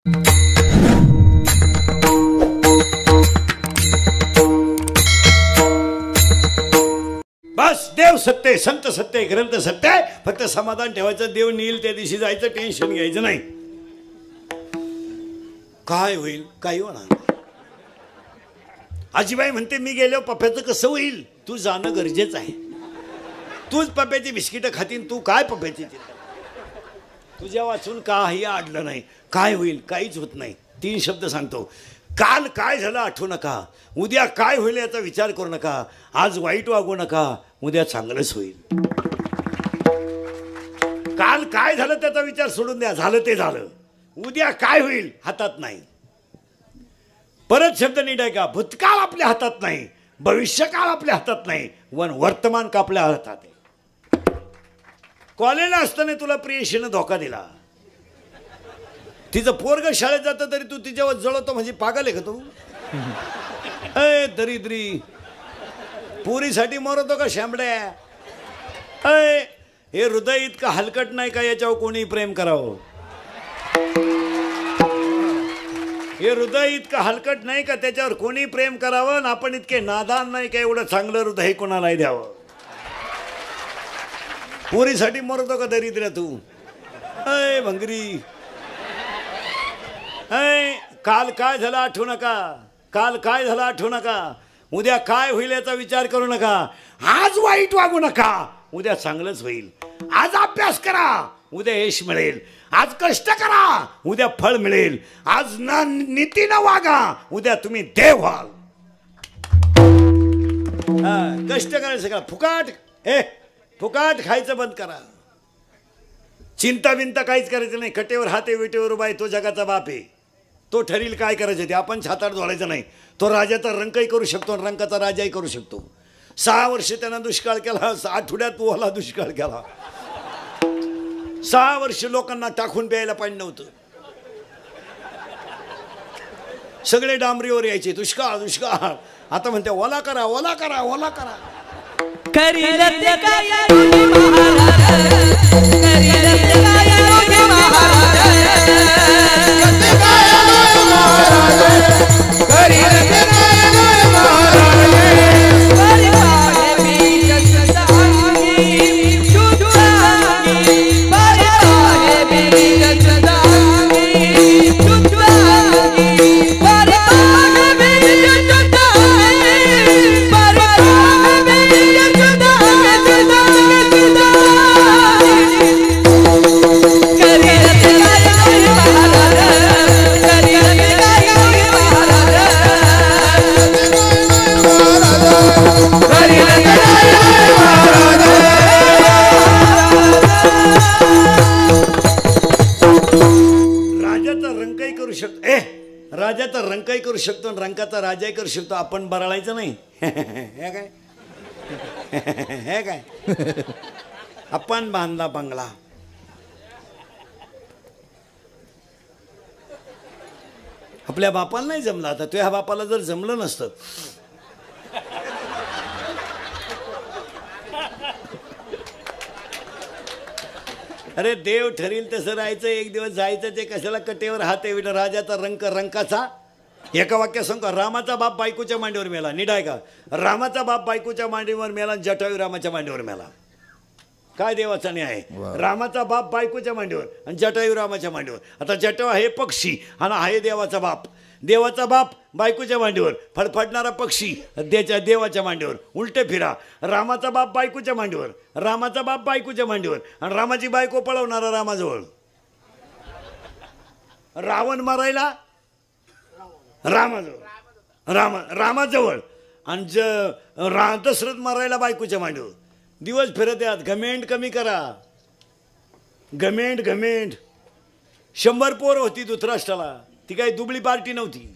बस देव सत्य, संत सत्य, ग्रंथ सत्य आहे. फक्त समाधान ठेवायचं. देव नेईल त्या दिवशी जायचं, टेन्शन घ्यायचं नाही. काय होईल काही होणार. आजीबाई म्हणते मी गेलो पप्प्याचं कसं होईल. तू जाणं गरजेचं आहे. तूच पप्प्याची बिस्किटं खातीन. तू काय पप्प्याची तुझ्या वाचून काही अडलं नाही. काय होईल काहीच होत नाही. 3 शब्द सांगतो. काल काय झालं आठवू नका. उद्या काय होईल याचा विचार करू नका. आज वाईट वागू नका. उद्या चांगलंच होईल. काल काय झालं त्याचा विचार सोडून द्या. झालं ते झालं. उद्या काय होईल हातात नाही. परत शब्द नीट आहे का. भूतकाळ आपल्या हातात नाही, भविष्यकाळ आपल्या हातात नाही, वर्तमान का आपल्या हातात आहे. कॉलेजला असताना तुला प्रियशीनं धोका दिला. तिचं पोरग शाळेत जातं तरी तू तिच्यावर जळवतो म्हणजे पागल आहे का तू. अय दरिद्री पुरीसाठी मरतो का शांबड्या. अय हे हृदय इतकं हलकट नाही का याच्यावर कोणी प्रेम करावं. हे हृदय इतकं हलकट नाही का त्याच्यावर कोणी प्रेम करावं. आपण इतके नादान नाही का एवढं चांगलं हृदय कोणालाही द्यावं. पुरीसाठी मरतो का दरिद्र्या तू. अय भंगरी. अय काल काय झालं आठवू नका. काल काय झालं आठवू नका. उद्या काय होईल याचा विचार करू नका. आज वाईट वागू नका. उद्या चांगलंच होईल. आज अभ्यास करा. उद्या यश मिळेल. आज कष्ट करा. उद्या फळ मिळेल. आज नीतीनं वागा. उद्या तुम्ही देव व्हाल. कष्ट करायचं का फुकाट. फुकाट खायचं बंद करा. चिंता बिंता काहीच करायचं नाही. कटेवर हाते विटेवर उभा आहे तो जगाचा बाप आहे. तो ठरील काय करायचं ते. आपण छाताड धोडायचं नाही. तो राजाचा रंकही करू शकतो आणि रंकाचा राजाही करू शकतो. 6 वर्ष त्यांना दुष्काळ केला. आठवड्यात ओला दुष्काळ केला. 6 वर्ष लोकांना टाकून प्यायला पाणी नव्हतं. सगळे डांबरीवर यायचे. दुष्काळ दुष्काळ. आता म्हणते ओला करा ओला करा ओला करा. राजाचा रंकाही करू शकतो आणि रंकाचा राजाही करू शकतो. आपण बरळायचं नाही. हे काय हे काय आपण बांधला बंगला. आपल्या बापाला नाही जमलं. आता तुझ्या बापाला जर जमलं नसतं अरे देव ठरील तसं राहायचं. एक दिवस जायचं. ते कशाला कटेवर हात आहे. राजाचा रंक रंकाचा. एका वाक्यात सांगतो. रामाचा बाप बायकोच्या मांडीवर मेला. नीट आहे का. रामाचा बाप बायकोच्या मांडीवर मेला. जटायू रामाच्या मांडीवर मेला. काय देवाचा न्याय आहे. रामाचा बाप बायकोच्या मांडीवर आणि जटायू रामाच्या मांडीवर. आता जटायू हे पक्षी आणि आहे देवाचा बाप. देवाचा बाप बायकोच्या मांडीवर. फडफडणारा पक्षी त्याच्या देवाच्या मांडीवर. उलटे फिरा. रामाचा बाप बायकोच्या मांडीवर. रामाचा बाप बायकोच्या मांडीवर आणि रामाची बायको पळवणारा रामाजवळ. रावण मारायला रामाजवळ. रामाजवळ आणि दशरथ मारायला बायकोच्या मांडीवर. दिवस फिरत यात. घमेंड कमी करा. घमेंड घमेंड. 100 पोर होती धृतराष्ट्राला. ती काही दुबळी पार्टी नव्हती.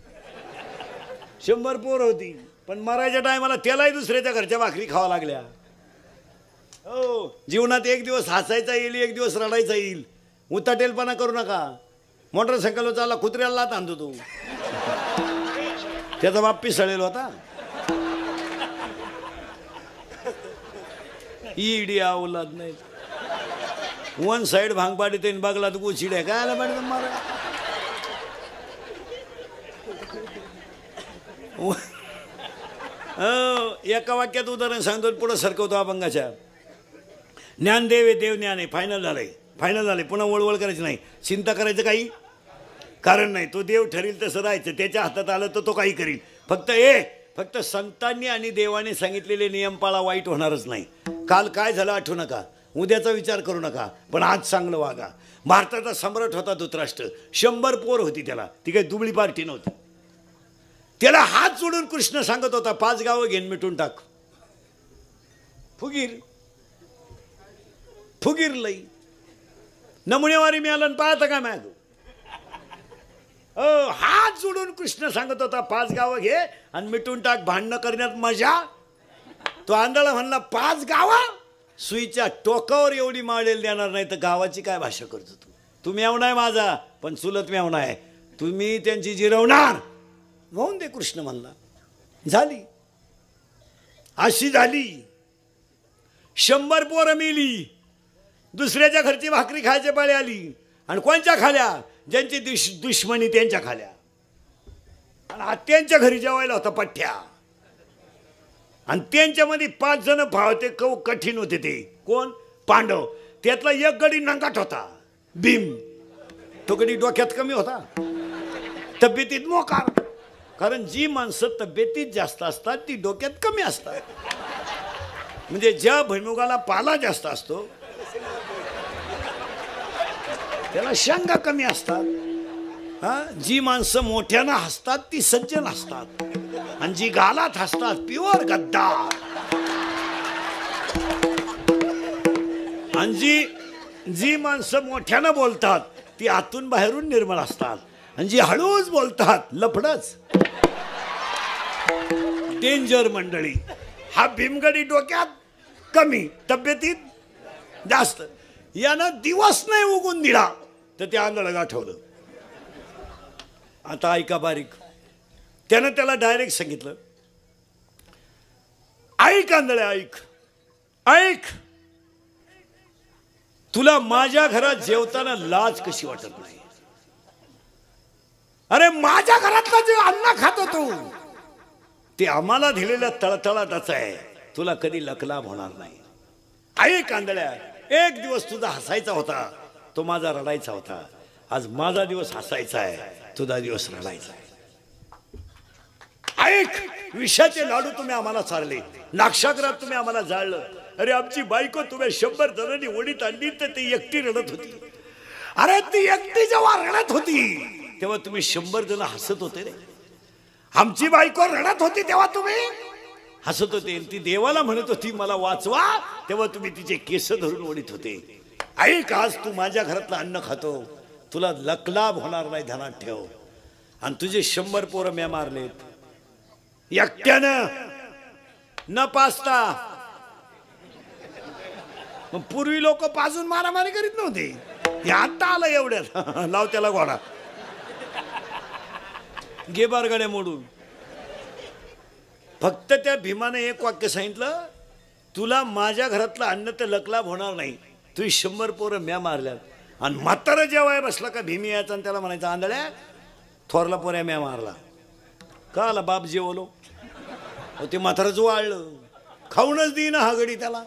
100 पोर होती. पण मरायच्या टायमाला त्यालाही दुसऱ्याच्या घरच्या भाकरी खावा लागल्या. हो जीवनात एक दिवस हसायचा येईल. एक दिवस रडायचा येईल. उताटेलपणा करू नका. मोटरसायकलवर चालला कुत्र्याला तांदू तू. त्याचा बाप पिसळेल होता. ईडिया औलाद नाही. 1 साइड भांग पाडी ते बगला तू चिड्या काय आला पाडी मारा. एका वाक्यात उदाहरण सांगतो, पुढे सरकवतो अभंगाच्या. ज्ञानदेव आहे, देव ज्ञान आहे, फायनल झालंय. पुन्हा वळवळ करायची नाही, चिंता करायचं काही कारण नाही. तो देव ठरेल तसं राहायचं, त्याच्या हातात आलं तर तो काही करील. फक्त संतांनी आणि देवाने सांगितलेले नियम पाळा, वाईट होणारच नाही. काल काय झालं आठवू नका, उद्याचा विचार करू नका, पण आज चांगलं वागा. भारताचा सम्राट होता धृतराष्ट्र, 100 पोर होती त्याला, ती काही दुबळी पार्टी नव्हती. त्याला हात जोडून कृष्ण सांगत होता, 5 गावं घेऊन मिटून टाक. फुगीर लई नमुनेवारी मिळालं पाहता का मॅग. हात जोडून कृष्ण सांगत होता, 5 गावं घे आणि मिटून टाक, भांडणं करण्यात मजा. तो आंधळा म्हणला, 5 गावं सुईच्या टोकावर एवढी माळेल देणार नाही तर गावाची काय भाषा करतो तू मेवणा आहे माझा, पण चुलत मेवणा आहे, तुम्ही त्यांची जिरवणार. होऊन दे कृष्ण म्हणला. झाली अशी झाली. 100 पोरं मिली, दुसऱ्याच्या घरची भाकरी खायची पाळी आली. आणि कोणच्या खाल्या? ज्यांची दुश्मनी त्यांच्या खाल्या. आणि आत्यांच्या घरी जेवायला होता पठ्ठ्या, आणि त्यांच्यामध्ये 5 जण भावते, कठीण होते. ते कोण? पांडव. त्यातला एक गडी नंगाट होता, भीम. तो गडी डोक्यात कमी होता, तब्येतीत मोकार. कारण जी माणसं तब्येतीत जास्त असतात ती डोक्यात कमी असतात. म्हणजे ज्या भुईमुगाला पाला जास्त असतो त्याला शेंगा कमी असतात. जी माणसं मोठ्यानं हसतात ती सज्जन असतात, आणि जी गालात हसतात प्युअर गद्दार. आणि जी माणसं मोठ्यानं बोलतात ती आतून बाहेरून निर्मळ असतात, आणि जी हळूच बोलतात लफडच. डेंजर मंडळी. हा भीमगडी डोक्यात कमी, तब्येतीत जास्त. यानं दिवस नाही उगून दिला तर ते आंधळं गाठवलं. आता ऐका बारीक. त्यानं त्याला डायरेक्ट सांगितलं, ऐक आंधळ्या, ऐक, तुला माझ्या घरात जेवताना लाज कशी वाटत नाही? अरे माझ्या घरातलं जे अन्न खातो तू ते आम्हाला दिलेल्या तळतळाटाचं आहे, तुला कधी लकलाभ होणार नाही. ऐक आंधळ्या, एक दिवस तुझा हसायचा होता, तो माझा रडायचा होता. आज माझा दिवस हसायचा आहे, तुझा दिवस रडायचा आहे. ऐक, विषाचे लाडू तुम्ही आम्हाला चारले, नाक्षागरात तुम्ही आम्हाला जाळलं. अरे आमची बायको तुम्ही 100 जणांनी ओढीत आणली तर ती एकटी रडत होती. अरे ती एकटी जेव्हा रडत होती तेव्हा तुम्ही 100 जण हसत होते रे. आमची बायको रडत होती तेव्हा तुम्ही हसत होते. ती देवाला म्हणत होती मला वाचवा, तेव्हा तुम्ही तिचे केस धरून ओढीत होते. ऐक, आज तू माझ्या घरातलं अन्न खातो, तुला लकलाभ होणार नाही, ध्यानात ठेव. आणि तुझे 100 पोरं म्या मारलेत एकट्यानं, न पाचता. मग पूर्वी लोक पाजून मारामारी करीत नव्हते, हे आता आलं एवढ्यात. लाव त्याला घोडा, घे बारगड्या मोडून. फक्त त्या भीमाने एक वाक्य सांगितलं, तुला माझ्या घरातलं अन्न तर लकलाभ होणार नाही, तुझी 100 पोरं म्या मारल्यात. आणि म्हातारा जेव्हा बसला का भीमी यायचा आणि त्याला म्हणायचं, आंधळ्या थोरला पोऱ्या म्या मारला. का आला बाप जेवलो? ते म्हाताराच वाळलं, खाऊनच देईना हा गडी त्याला,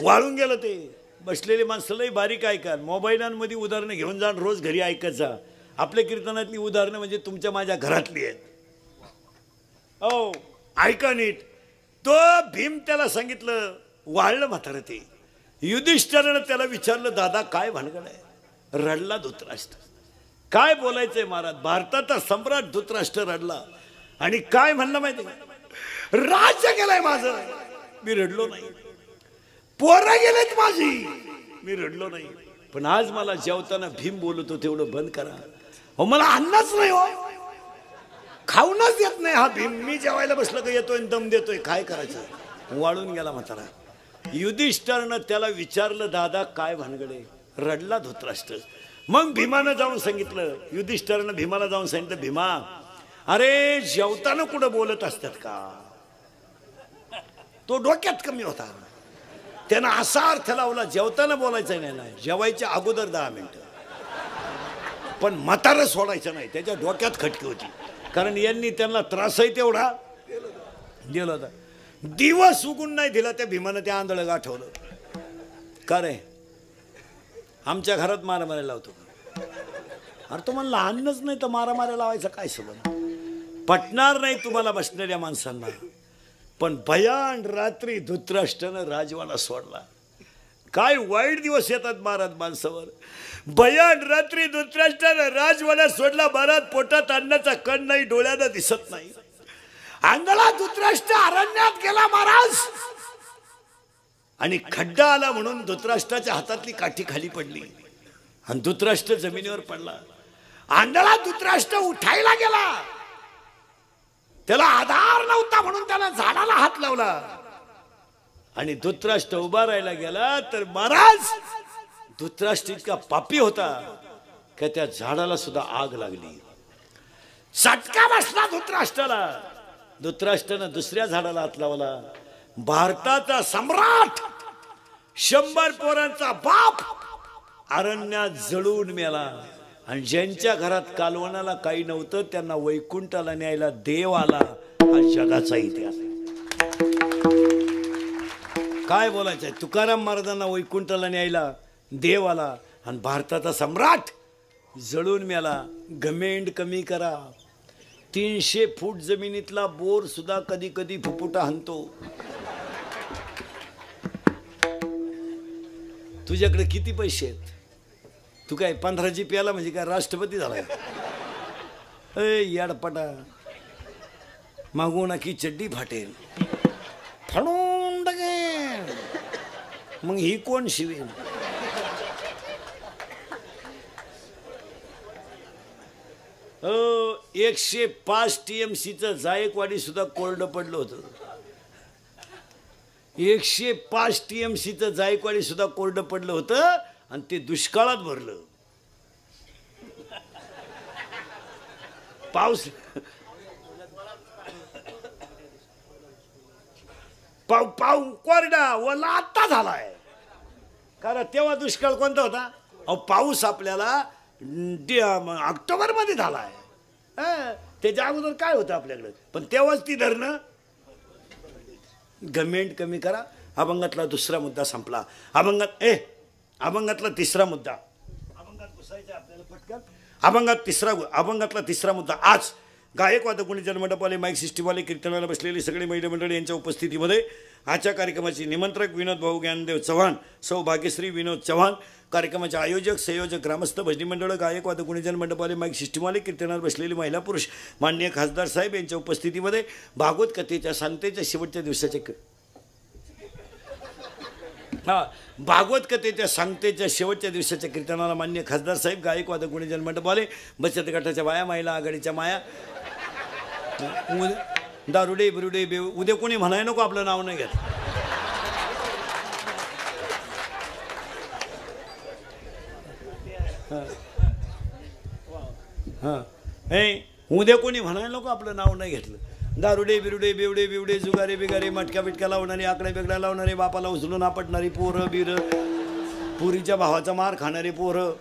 वाळून गेलं. ते बसलेले माणसं लई बारीक ऐका, मोबाईलांमध्ये उदाहरणं घेऊन जा, रोज घरी ऐकत जा. आपल्या कीर्तनातली उदाहरणं म्हणजे तुमच्या माझ्या घरातली आहेत. ओ ऐका नीट. तो भीम त्याला सांगितलं, वाळलं म्हातारं. ते युधिष्ठिरानं त्याला विचारलं, दादा काय भानगड आहे? रडला धृतराष्ट्र. काय बोलायचंय महाराज, भारताचा सम्राट धृतराष्ट्र रडला. आणि काय म्हणलं माहिती, राज्य गेलंय माझं, मी रडलो नाही. पोरं गेलेत माझी, मी रडलो नाही. पण आज मला जेवताना भीम बोलतो तेवढं बंद करा. हो मला अन्नच नाही, हो खाऊनच येत नाही हा भीम. मी जेवायला बसलं का येतोय दम देतोय, काय करायचं? वाळून गेला म्हातारा. युधिष्ठिरानं त्याला विचारलं, दादा काय भानगडे? रडला धृतराष्ट्र. मग भीमानं जाऊन सांगितलं, युधिष्ठिरानं भीमाला जाऊन सांगितलं, भीमा अरे जेवताना कुठं बोलत असतात का? तो डोक्यात कमी होता. त्यानं असा अर्थ लावला, जेवताना बोलायचं नाही, जेवायच्या अगोदर 10 मिनिटं. पण म्हातारं सोडायचं नाही, त्याच्या डोक्यात खटकी होती. कारण यांनी त्यांना त्रासही तेवढा दिला होता. दिवस उगून नाही दिला त्या भीमानं ते आंधळ गाठवलं. का रे आमच्या घरात मारामारी लावतो? अरे तुम्हाला लहानच नाही तर मारामारी लावायचा काय संबंध? पटणार नाही तुम्हाला बसणाऱ्या माणसांना, पण भयान रात्री धृतराष्ट्रानं राजवाडा सोडला. काय वाईट दिवस येतात महाराज माणसावर. भयान रात्री धृतराष्ट्रानं राजवाडा सोडला. महाराज पोटात अन्नाचा कण नाही, डोळ्यानं दिसत नाही. आंधळा धृतराष्ट्र अरण्यात गेला महाराज, आणि खड्डा आला म्हणून धृतराष्ट्राच्या हातातली काठी खाली पडली आणि धृतराष्ट्र जमिनीवर पडला. आंधळा धृतराष्ट्र उठायला गेला, त्याला आधार नव्हता म्हणून त्याला झाडाला हात लावला आणि धृतराष्ट्र उभा राहायला गेला. तर महाराज धृतराष्ट्र इतका पापी होता की त्या झाडाला सुद्धा आग लागली. चटका बसला धृतराष्ट्राला. धृतराष्ट्रानं दुसऱ्या झाडाला हात लावला. भारताचा सम्राट, 100 पोरांचा बाप अरण्यात जळून मेला. आणि ज्यांच्या घरात कालवणाला काही नव्हतं त्यांना वैकुंठाला न्यायला देव आला. हा जगाचा इतिहास. काय बोलायचंय? तुकाराम महाराजांना वैकुंठाला न्यायला देव आला आणि भारताचा सम्राट जळून मेला. घमेंड कमी करा. 300 फूट जमिनीतला बोर सुद्धा कधी कधी फुफुटा हाणतो. तुझ्याकडे किती पैसे आहेत? तू काय 15 जीपी आला म्हणजे काय राष्ट्रपती झालाय? याडपटा मागून की चड्डी फाटेल, फाडून टाकेल. मग ही कोण शिवेल? हो, 105 TMCचं जायकवाडी सुद्धा कोरडं पडलं होतं. 105 TMCचं जायकवाडी सुद्धा कोरडं पडलं होतं आणि ते दुष्काळात भरलं. पाऊस कोरडा वला आता झालाय. कारण तेव्हा दुष्काळ कोणता होता? अहो पाऊस आपल्याला ऑक्टोबर मध्ये झालाय. त्याच्या अगोदर काय होतं आपल्याकडे? पण तेव्हाच ती धरणं. घमेंड कमी करा. अभंगातला दुसरा मुद्दा संपला. अभंगातला तिसरा मुद्दा. अभंगात घुसायचा आपल्याला पटकन. अभंगातला तिसरा मुद्दा. आज गायक वादक जन्मंडपवाले, माईक सिस्टीमवाले, कीर्तनाला बसलेली सगळी महिला मंडळी यांच्या उपस्थितीमध्ये आजच्या कार्यक्रमाची निमंत्रक विनोद भाऊ ज्ञानदेव चव्हाण, सौ भाग्यश्री विनोद चव्हाण, कार्यक्रमाचे आयोजक संयोजक ग्रामस्थ भजनी मंडळ, गायक वादक जन्मंडपवाले, माईक सिस्टीमवाले, कीर्तनाला बसलेली महिला पुरुष, माननीय खासदार साहेब यांच्या उपस्थितीमध्ये भागवत कथेच्या सांगतेच्या शेवटच्या दिवसाचे भागवत कथेच्या सांगतेच्या शेवटच्या दिवसाच्या कीर्तनाला मान्य खासदार साहेब, गायक वादक गुणीजन मंडपवाले, बचत गटाच्या बाया, महिला आघाडीच्या माया, दारुडे बिरुडे बेव. उद्या कोणी म्हणाय नको आपलं नाव नाही घेत. उद्या कोणी म्हणाय नको आपलं नाव नाही घेतलं. दारुडे बिरुडे बेवडे बिवडे जुगारे बिगारे मटक्या बिटक्या लावणारे, आकडे बिकड्या लावणारे, बापाला उचलून आपटणारी पोरं बिर, पुरीच्या भावाचा मार खाणारे पोरं,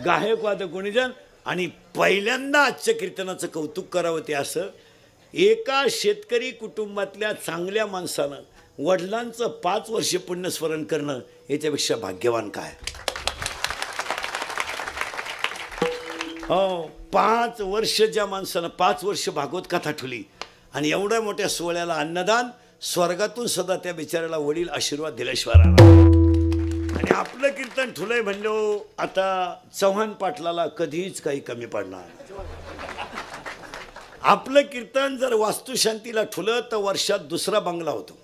गायक वादक गुणीजन. आणि पहिल्यांदा आजच्या कीर्तनाचं कौतुक करावं ते असं, एका शेतकरी कुटुंबातल्या चांगल्या माणसानं वडिलांचं 5 वर्ष पुण्यस्मरण करणं याच्यापेक्षा भाग्यवान काय? हो, 5 वर्ष ज्या माणसानं 5 वर्ष भागवत कथा ठुली आणि एवढ्या मोठ्या सोहळ्याला अन्नदान, स्वर्गातून सदा त्या बिचाऱ्याला वडील आशीर्वाद दिल्याशिवाय राहणार. आणि आपलं कीर्तन ठुलंय म्हणलं, आता चव्हाण पाटलाला कधीच काही कमी पडणार. आपलं कीर्तन जर वास्तुशांतीला ठुलं तर वर्षात 2रा बंगला होतो.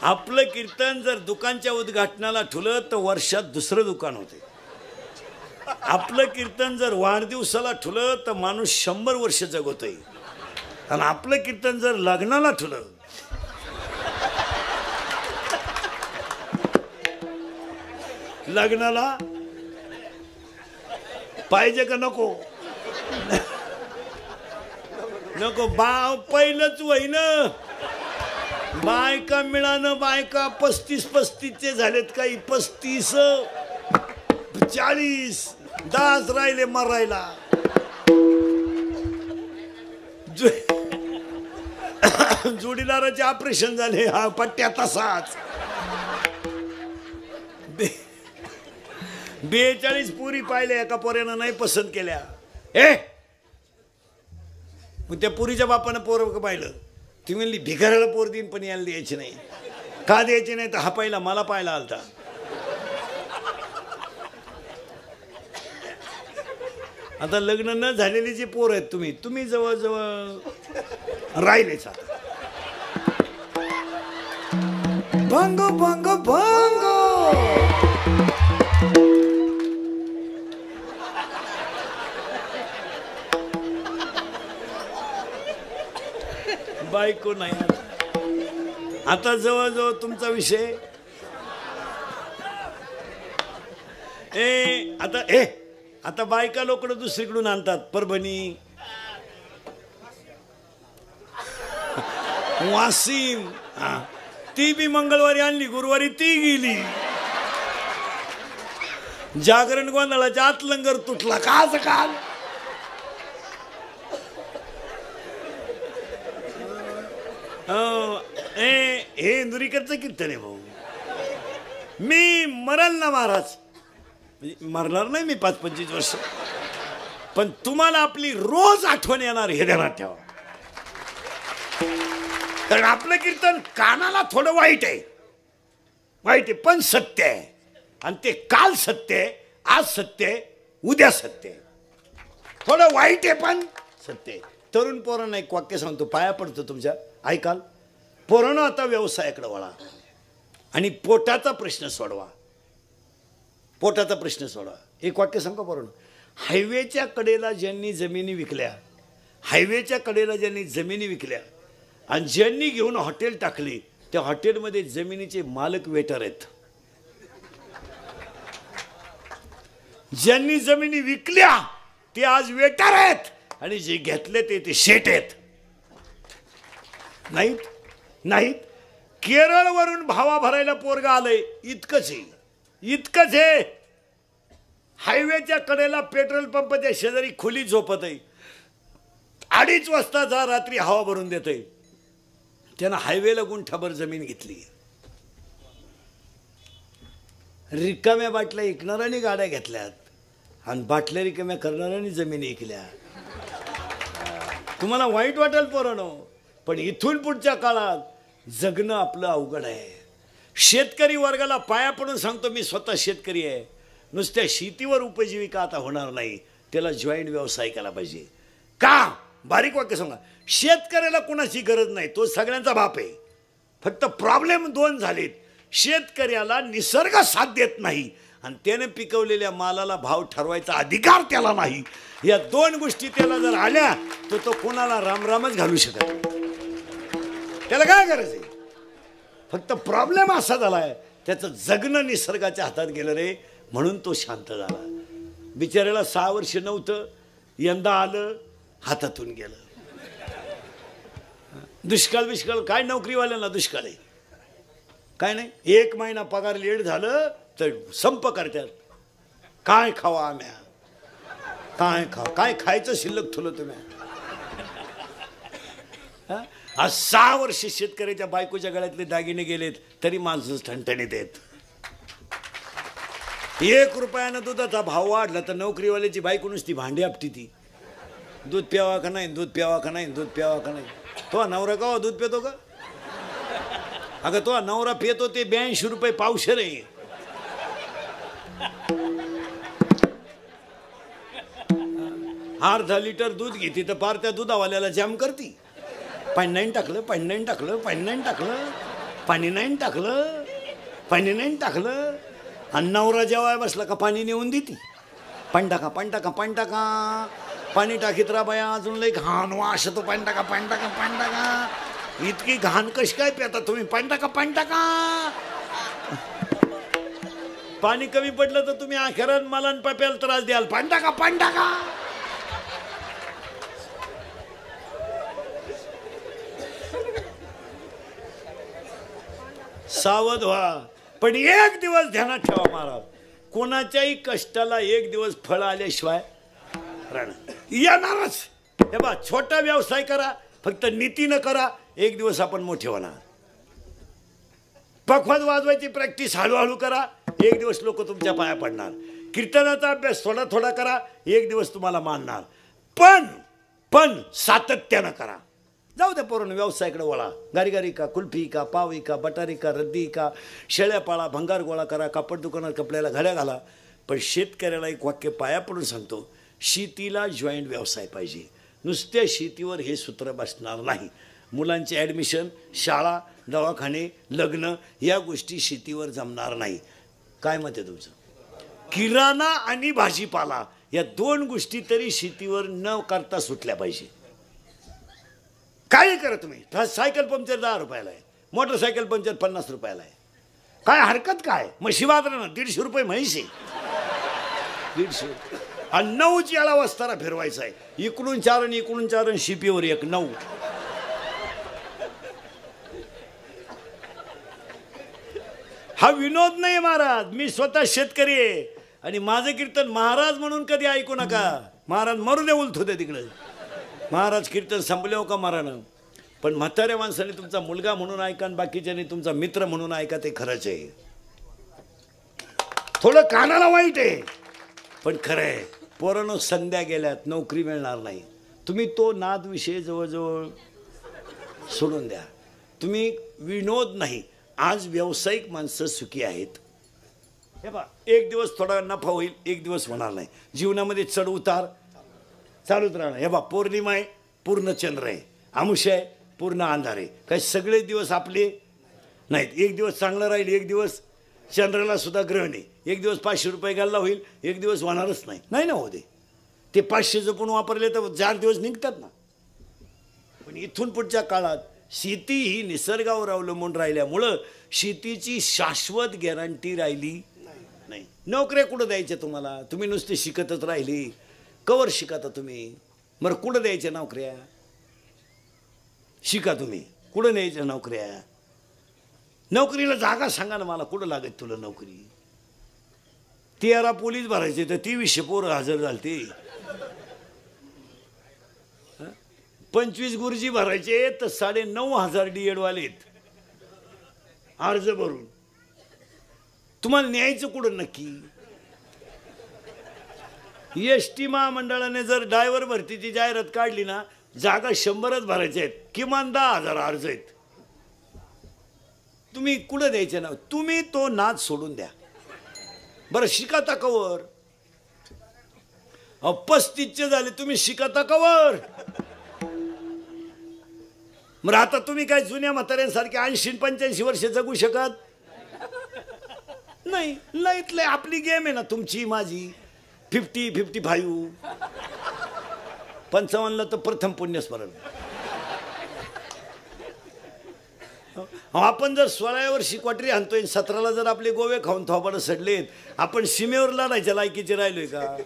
आपलं कीर्तन जर दुकानच्या उद्घाटनाला ठुलं तर वर्षात 2रं दुकान होते. आपलं कीर्तन जर वाढदिवसाला ठुलं तर माणूस 100 वर्ष जगवतोय. आणि आपलं कीर्तन जर लग्नाला ठुलं, लग्नाला पाहिजे का नको? नको. पहिलंच वय ना, बायका मिळानं, बायका 35-35चे झालेत, काही 35, 40. दास राहिले मरायला. जोडीदाराचे ऑपरेशन झाले, हा पट्ट्या तसाच. 42 पुरी पाहिल्या, एका पोऱ्यानं नाही पसंत केल्या. मग त्या पुरीच्या बापानं पोर पाहिलं. ती म्हणली भिकाऱ्याला पोर देईन पण यायला द्यायची नाही. का द्यायची नाही तर हा पाहिला मला पाहायला आलता. आता लग्न न झालेली जी पोर आहेत तुम्ही जवळजवळ राहिलेच. आता भांगो भांगो भांगो. बायको नाही आता जवळजवळ तुमचा विषय. आता बायका लोकडं दुसरीकडून आणतात. परभणी, वाशिम, ती बी मंगळवारी आणली, गुरुवारी ती गेली. जागरण गोंधळाच्या आत लंगर तुटला का काल. हे इंदुरीकरचं कीर्तन आहे भाऊ. मी मरल ना महाराज, मरणार नाही मी 5-25 वर्ष, पण तुम्हाला आपली रोज आठवण येणार हे ध्यानात ठेवा. कारण आपलं कीर्तन कानाला थोडं वाईट आहे पण सत्य आहे. आणि ते काल सत्य आहे, आज सत्य आहे, उद्या सत्य आहे. थोडं वाईट आहे पण सत्य आहे. तरुण पोरांना एक वाक्य सांगतो, पाया पडतो तुमच्या, ऐकाल. पोरांनो आता व्यवसायाकडे वळा आणि पोटाचा प्रश्न सोडवा. पोटाचा प्रश्न सोडवा. एक वाक्य सांगतो पोरांनो. हायवेच्या कडेला ज्यांनी जमिनी विकल्या, हायवेच्या कडेला ज्यांनी जमिनी विकल्या आणि ज्यांनी घेऊन हॉटेल टाकली, त्या हॉटेलमध्ये जमिनीचे मालक वेटर आहेत. ज्यांनी जमिनी विकल्या ते आज वेटर आहेत आणि जे घेतले ते शेट आहेत. नाहीत. केरळवरून भावा भरायला पोरगा आलंय, इतकंच आहे. हायवेच्या कडेला पेट्रोल पंपाच्या शेजारी खुली झोपत आहे. 2:30 वाजता जा, रात्री हवा भरून देत आहे. त्यानं हायवेला गुंठाभर जमीन घेतली. रिकाम्या बाटल्या ऐकणाऱ्यांनी गाड्या घेतल्यात आणि बाटल्या रिकाम्या करणाऱ्यांनी जमिनी ऐकल्या. तुम्हाला वाईट वाटेल पोरांनो, पण इथून पुढच्या काळात जगणं आपलं अवघड आहे. शेतकरी वर्गाला पाया पडून सांगतो, मी स्वतः शेतकरी आहे. नुसत्या शेतीवर उपजीविका आता होणार नाही, त्याला जॉईंट व्यवसाय केला पाहिजे. का? बारीक वाक्य सांगा. शेतकऱ्याला कोणाची गरज नाही, तो सगळ्यांचा बाप आहे. फक्त प्रॉब्लेम 2 झालेत. शेतकऱ्याला निसर्ग साथ देत नाही आणि त्याने पिकवलेल्या मालाला भाव ठरवायचा अधिकार त्याला नाही. या 2 गोष्टी त्याला जर आल्या तर तो कोणाला रामरामच घालू शकत नाही. त्याला काय गरज आहे? फक्त प्रॉब्लेम असा झालाय, त्याचं जगणं निसर्गाच्या हातात गेलं रे, म्हणून तो शांत झाला. बिचाऱ्याला 6 वर्ष नव्हतं, यंदा आलं, हातातून गेलं. दुष्काळ काय नोकरीवाल्यांना दुष्काळ आहे काय नाही. 1 महिना पगार लेट झालं तर संप करतात. काय खावा आम्या, काय खायचं शिल्लक ठुलं तुम्ही. आज 6 वर्ष शेतकऱ्याच्या बायकोच्या गळ्यातले दागिने गेलेत तरी माणसं ठणठणीत आहेत. 1 रुपयानं दुधाचा भाव वाढला तर नोकरीवाल्याची बायको नुसती भांडी आपटी. ती दूध प्यावा का नाही, दूध प्यावा का नाही, दूध प्यावा का नाही. तो नवरा का दूध पितो का? अगं तो नवरा पितो ते 82 रुपये पावशेर आहे. अर्धा लिटर दूध घेते तर पार त्या दुधावाल्याला जाम करती. पाणी नाही टाकलं, पाणी नाही टाकलं, पाणी नाही टाकलं, पाणी नाही टाकलं, पाणी नाही टाकलं. आणि नवरा जेवाय बसला का पाणी नेऊन देती. पाणी टाका, पाणी टाका, पाणी टाका, पाणी टाकीत राहा बाया, अजून लई घाण वास येतो. पाणी टाका, पाणी टाका, पाणी टाका. इतकी घाण कशी काय पिता तुम्ही? पाणी टाका, पाणी टाका. पाणी कमी पडलं तर तुम्ही अखेरात मला आणि पप्याला त्रास द्याल. पाणी टाका, पाणी टाका. सावध व्हा. पण एक दिवस ध्यानात ठेवा महाराज, कोणाच्याही कष्टाला एक दिवस फळ आल्याशिवाय राहणार येणारच. हे बा, छोटा व्यवसाय करा, फक्त नीतीनं करा, एक दिवस आपण मोठे होणार. पखवाज वाजवायची प्रॅक्टिस हळूहळू करा, एक दिवस लोक तुमच्या पाया पडणार. कीर्तनाचा अभ्यास थोडा थोडा करा, एक दिवस तुम्हाला मानणार. पण सातत्यानं करा. जाऊ द्या पोरण, व्यवसायाकडे वळा. गारी का, कुल्फी का, पावी का, बटारी का, रद्दी का, शेळ्या पाळा, भंगार गोळा करा, कापड दुकानात कपड्याला घड्या घाला. पण शेतकऱ्याला एक वाक्य पाया पडून सांगतो, शेतीला जॉईंट व्यवसाय पाहिजे. नुसत्या शेतीवर हे सूत्र बसणार नाही. मुलांचे ॲडमिशन, शाळा, दवाखाने, लग्न या गोष्टी शेतीवर जमणार नाही. काय मत आहे तुमचं? किराणा आणि भाजीपाला या दोन गोष्टी तरी शेतीवर न करता सुटल्या पाहिजे. काय करा तुम्ही. सायकल पंक्चर 10 रुपयाला आहे, मोटरसायकल पंक्चर 50 रुपयाला आहे. काय हरकत काय? म्हशी बाजारानं 150 रुपये म्हैस आहे. 150 आणि 9 याला वस्तारा फिरवायचा आहे. इकडून 4 आणि इकडून 4 आणि शिपीवर 1, 9. हा विनोद नाही महाराज. मी स्वतः शेतकरी आहे आणि माझं कीर्तन महाराज म्हणून कधी ऐकू नका. महाराज मरू दे, उलथ होते तिकडे. महाराज कीर्तन संपले का मारानं. पण म्हाताऱ्या माणसाने तुमचा मुलगा म्हणून ऐका आणि बाकीच्याने तुमचा मित्र म्हणून ऐका, ते खरंच आहे. थोडं कानाला वाईट आहे पण खरं आहे. पोरांनो संध्या गेल्यात, नोकरी मिळणार नाही. तुम्ही तो नाद विषय जवळजवळ सोडून द्या. तुम्ही विनोद नाही, आज व्यावसायिक माणसं सुखी आहेत. हे बा, एक दिवस थोडा नफा होईल, एक दिवस होणार नाही. जीवनामध्ये चढ उतार चालूच राहणार. हे बा, पौर्णिमा आहे पूर्ण चंद्र आहे, आमुष्य आहे पूर्ण अंधार आहे. काही सगळे दिवस आपले नाहीत. एक दिवस चांगला राहील, एक दिवस चंद्राला सुद्धा ग्रहण आहे. एक दिवस 500 रुपये गल्ला होईल, एक दिवस होणारच नाही. नाही ना होते ते 500 जपून वापरले तर 4 दिवस निघतात ना. पण इथून पुढच्या काळात शेती ही निसर्गावर अवलंबून राहिल्यामुळं शेतीची शाश्वत गॅरंटी राहिली नाही. नोकऱ्या कुठं द्यायच्या तुम्हाला? तुम्ही नुसते शिकतच राहिले. कवर शिकता तुम्ही? मग कुठं द्यायच्या नोकऱ्या? शिका तुम्ही, कुठं द्यायच्या नोकऱ्या? नोकरीला जागा सांगा ना मला, कुठं लागत तुला नोकरी? 13 पोलीस भरायचे तर 2300 पोरं हजर झालते. 25 गुरुजी भरायचे तर 9,500 DED वालेत अर्ज भरून. तुम्हाला न्यायचं कुठं नक्की? ST महामंडळाने जर ड्रायव्हर भरतीची जाहिरात काढली ना, जागा 100च भरायच्या आहेत, किमान 10,000 अर्ज आहेत. तुम्ही कुठं द्यायचे ना? तुम्ही तो नाद सोडून द्या. बरं, शिकाता कवर? 35चे झाले, तुम्ही शिकाता कवर? मग आता तुम्ही काय जुन्या म्हाताऱ्यांसारखे 80-85 वर्ष जगू शकत नाही. लयत लय आपली गेम आहे ना, तुमची माझी 50-55. 55ला तर प्रथम पुण्यस्मरण. आपण जर 16व्या वर्षी क्वाटरी आणतोय, 17ला जर आपले गोवे खाऊन थोबाडं सडलेत, आपण सीमेवर लढायच्या लायकीचे राहिलोय का?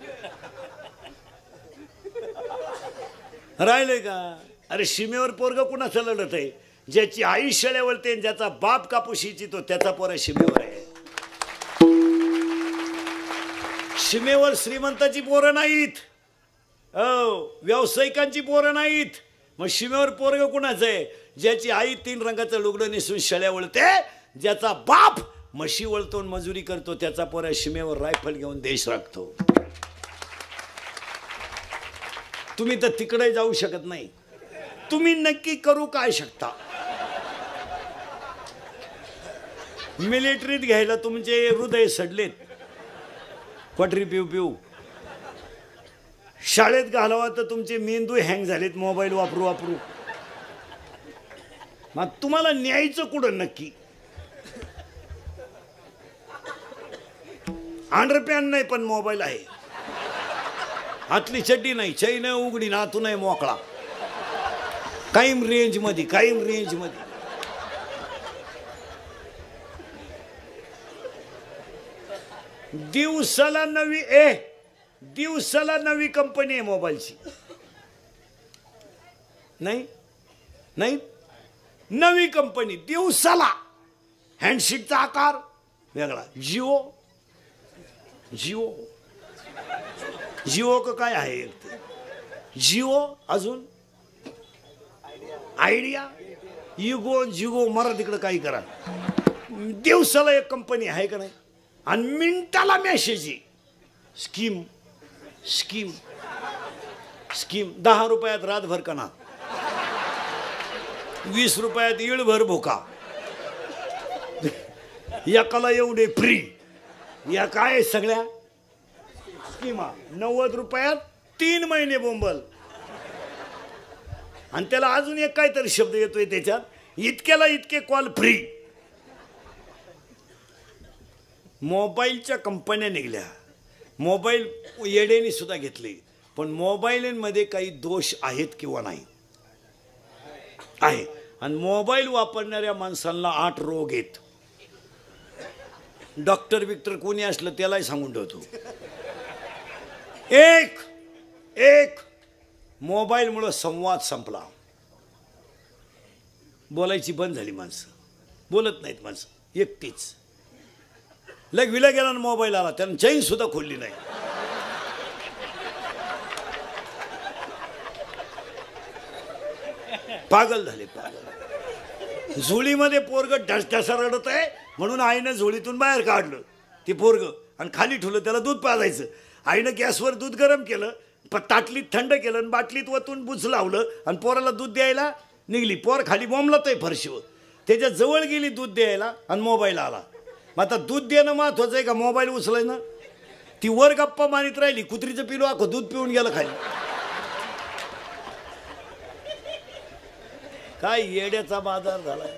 राहिलोय का? अरे सीमेवर पोरग कुणाचं लढत आहे? ज्याची आई शेळ्या वळते, ज्याचा बाप कापूस इचितो, त्याचा पोर सीमेवर आहे. सीमेवर श्रीमंताची पोरं नाहीत, व्यावसायिकांची पोरं नाहीत. मग सीमेवर पोरग कुणाचं आहे? ज्याची आई 3 रंगाचं लुगडं नेसून शेळ्या वळते, ज्याचा बाप म्हशी वळतो मजुरी करतो, त्याचा पोर सीमेवर रायफल घेऊन देश राखतो. तुम्ही तर तिकडे जाऊ शकत नाही. तुम्ही नक्की करू काय शकता? मिलिटरीत घ्यायला तुमचे हृदय सडलेत, क्वाटरी पिऊ पिऊ. शाळेत घालावा तर तुमचे मेंदू हँग झालेत मोबाईल वापरू वापरू. मग तुम्हाला न्यायचं कुठं नक्की? अंडरपॅन नाही पण मोबाईल आहे, हातली चड्डी नाही, चैन उघडी ना, तू नाही मोकळा. कायम रेंज मध्ये, कायम रेंज मध्ये. दिवसाला नवी कंपनी आहे मोबाईलची. नाही नाही, नवी कंपनी दिवसाला. हँडशीटचा आकार वेगळा. जिओ जिओ जिओ का काय आहे जिओ, अजून आयडिया, युगो जिगो मरा तिकडं काही करा. दिवसाला एक कंपनी आहे का नाही, आणि मिनिटाला मेसेज स्कीम स्कीम स्कीम. 10 रुपयात रातभर कणा, 20 रुपयात इळभर भोका, एकाला एवढे फ्री. या काय सगळ्या स्कीमा. 90 रुपयात 3 महिने बोंबल. आणि त्याला अजून एक काहीतरी शब्द येतोय त्याच्यात, इतक्याला इतके कॉल फ्री. मोबाईलच्या कंपन्या निघल्या, मोबाईल येडेने सुद्धा घेतले, पण मोबाईलमध्ये काही दोष आहेत किंवा नाही आहे. आणि मोबाईल वापरणाऱ्या माणसांना 8 रोग आहेत. डॉक्टर बिक्टर कोणी असलं त्यालाही सांगून ठेवतो. एक मोबाईलमुळं संवाद संपला. बोलायची बंद झाली, माणसं बोलत नाहीत, माणसं एकटीच. लग विला गेला ना मोबाईल आला, त्यानं चैन सुद्धा खोलली नाही. पागल झाले, पागल. झोळीमध्ये पोरग ढसढसा रडत आहे म्हणून आईनं झोळीतून बाहेर काढलं ती पोरग आणि खाली ठेवलं, त्याला दूध पाजायचं. आईनं गॅसवर दूध गरम केलं, ताटलीत थंड केलं आणि बाटलीत वतून बुच लावलं आणि पोराला दूध द्यायला निघली. पोर खाली बोंबलत आहे फरशीवर, त्याच्या जवळ गेली दूध द्यायला आणि मोबाईल आला. मग आता दूध देणं महत्वाचं आहे का मोबाईल उचलायनं? ती वर गप्पा मारित राहिली, कुत्रीचं पिलो आखो दूध पिऊन गेलं खाली. काय येड्याचा बाजार झालाय.